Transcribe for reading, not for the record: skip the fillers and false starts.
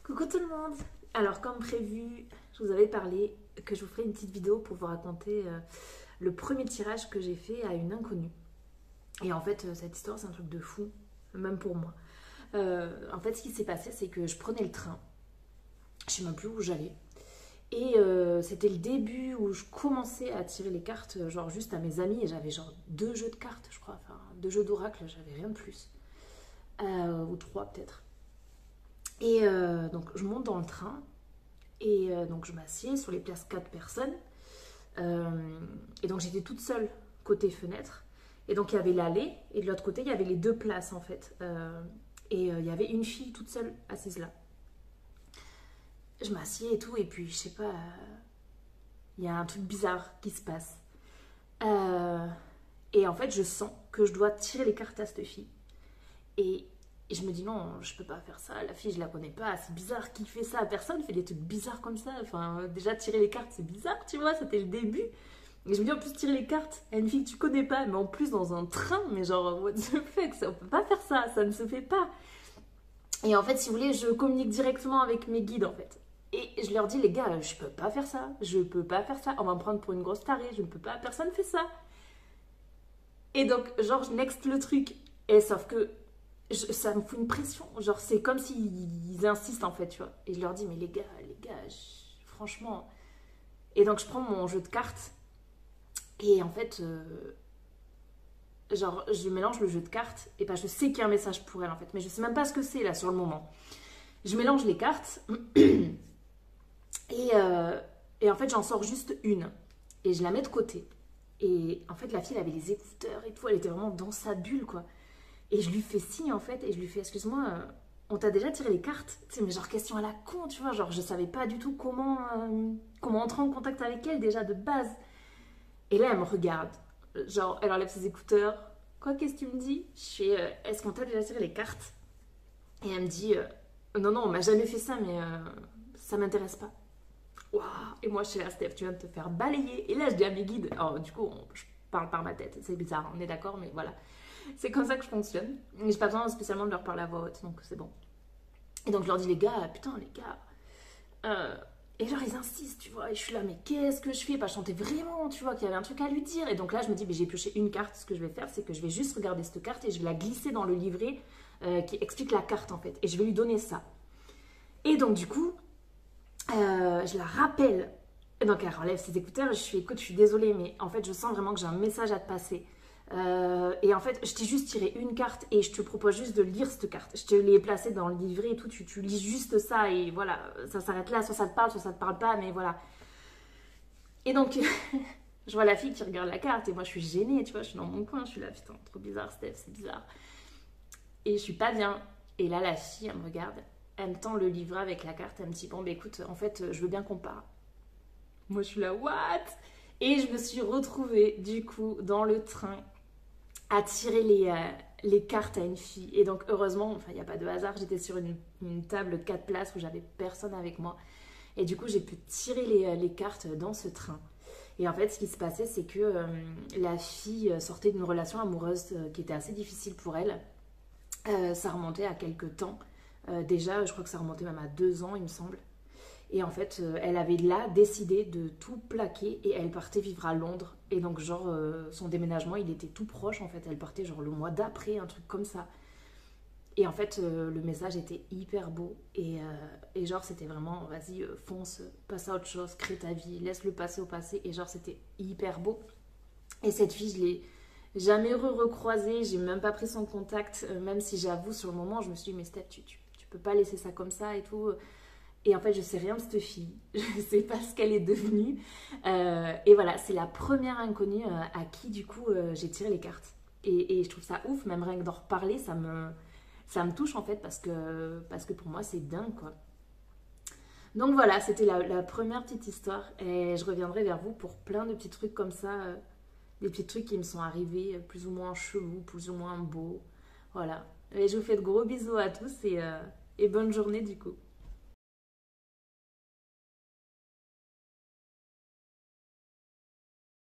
Coucou tout le monde. Alors comme prévu, je vous avais parlé que je vous ferai une petite vidéo pour vous raconter le premier tirage que j'ai fait à une inconnue. Et en fait, cette histoire, c'est un truc de fou, même pour moi. En fait, ce qui s'est passé, c'est que je prenais le train. Je sais même plus où j'allais. Et c'était le début où je commençais à tirer les cartes, genre juste à mes amis. Et j'avais genre 2 jeux de cartes, je crois. Enfin, 2 jeux d'oracle, j'avais rien de plus. Ou 3 peut-être. Et donc je monte dans le train et donc je m'assieds sur les places 4 personnes. Et donc j'étais toute seule côté fenêtre. Et donc il y avait l'allée et de l'autre côté il y avait les 2 places en fait. Et il y avait une fille toute seule assise là. Je m'assieds et tout et puis je sais pas, il y a un truc bizarre qui se passe. Euh, et en fait je sens que je dois tirer les cartes à cette fille. Et et je me dis non, je peux pas faire ça, la fille je la connais pas, c'est bizarre, qui fait ça? Personne fait des trucs bizarres comme ça. Enfin, déjà tirer les cartes c'est bizarre, tu vois, c'était le début. Et je me dis en plus tirer les cartes à une fille que tu connais pas, mais en plus dans un train, mais genre what the fuck, ça, on peut pas faire ça, ça ne se fait pas. Et en fait, si vous voulez, je communique directement avec mes guides en fait. Et je leur dis les gars, je peux pas faire ça, je peux pas faire ça, on va me prendre pour une grosse tarée, je ne peux pas, personne fait ça. Et donc, genre, je next le truc. Et sauf que ça me fout une pression. Genre, c'est comme s'ils insistent en fait, tu vois. Et je leur dis, mais les gars, franchement. Et donc, je prends mon jeu de cartes. Et en fait, genre, je mélange le jeu de cartes. Et ben, je sais qu'il y a un message pour elle en fait. Mais je sais même pas ce que c'est là sur le moment. Je mélange les cartes. Et, euh, et en fait, j'en sors juste une. Et je la mets de côté. Et en fait, la fille, elle avait les écouteurs et tout. Elle était vraiment dans sa bulle, quoi. Et je lui fais signe en fait, et je lui fais excuse-moi, on t'a déjà tiré les cartes? Tu sais, mais genre question à la con, tu vois, genre je savais pas du tout comment entrer en contact avec elle déjà de base. Et là elle me regarde, genre elle enlève ses écouteurs. Quoi, qu'est-ce que tu me dis? Je fais est-ce qu'on t'a déjà tiré les cartes? Et elle me dit non, non, on m'a jamais fait ça, mais ça m'intéresse pas. Waouh. Et moi je suis là, Steph, tu viens de te faire balayer. Et là je dis à mes guides, alors du coup je parle par ma tête, c'est bizarre, on est d'accord, mais voilà. C'est comme ça que je fonctionne. J'ai pas besoin spécialement de leur parler à voix haute, donc c'est bon. Et donc je leur dis, les gars, putain, les gars. euh, Et genre, ils insistent, tu vois. Et je suis là, mais qu'est-ce que je fais? Pas chanter vraiment, tu vois, qu'il y avait un truc à lui dire. Et donc là, je me dis, mais j'ai pioché une carte. Ce que je vais faire, c'est que je vais juste regarder cette carte et je vais la glisser dans le livret qui explique la carte, en fait. Et je vais lui donner ça. Et donc, du coup, je la rappelle. Et donc, elle enlève ses écouteurs et je suis, écoute, je suis désolée, mais en fait, je sens vraiment que j'ai un message à te passer. Et en fait, je t'ai juste tiré une carte et je te propose juste de lire cette carte. Je te l'ai placée dans le livret et tout, tu lis juste ça et voilà, ça s'arrête là, soit ça te parle pas, mais voilà. Et donc, je vois la fille qui regarde la carte et moi je suis gênée, tu vois, je suis dans mon coin, je suis là, putain, trop bizarre, Steph, c'est bizarre. Et je suis pas bien. Et là, la fille, elle me regarde, elle me tend le livret avec la carte, elle me dit, bon, bah écoute, en fait, je veux bien qu'on parle. Moi, je suis là, what? Et je me suis retrouvée, du coup, dans le train à tirer les cartes à une fille. Et donc, heureusement, enfin, il n'y a pas de hasard, j'étais sur une table 4 places où j'avais personne avec moi. Et du coup, j'ai pu tirer les cartes dans ce train. Et en fait, ce qui se passait, c'est que la fille sortait d'une relation amoureuse qui était assez difficile pour elle. Ça remontait à quelques temps. Déjà, je crois que ça remontait même à 2 ans, il me semble. Et en fait, elle avait là décidé de tout plaquer et elle partait vivre à Londres. Et donc, genre, son déménagement, il était tout proche en fait. Elle partait genre le mois d'après, un truc comme ça. Et en fait, le message était hyper beau. Et genre, c'était vraiment, vas-y, fonce, passe à autre chose, crée ta vie, laisse le passé au passé. Et genre, c'était hyper beau. Et cette fille, je l'ai jamais recroisée, j'ai même pas pris son contact, même si j'avoue, sur le moment, je me suis dit, mais Steph, tu peux pas laisser ça comme ça et tout. Et en fait, je sais rien de cette fille. Je sais pas ce qu'elle est devenue. Et voilà, c'est la première inconnue à qui, du coup, j'ai tiré les cartes. Et je trouve ça ouf, même rien que d'en reparler, ça me touche en fait, parce que pour moi, c'est dingue, quoi. Donc voilà, c'était la première petite histoire. Et je reviendrai vers vous pour plein de petits trucs comme ça. Des petits trucs qui me sont arrivés, plus ou moins chelous, plus ou moins beaux. Voilà. Et je vous fais de gros bisous à tous et bonne journée, du coup.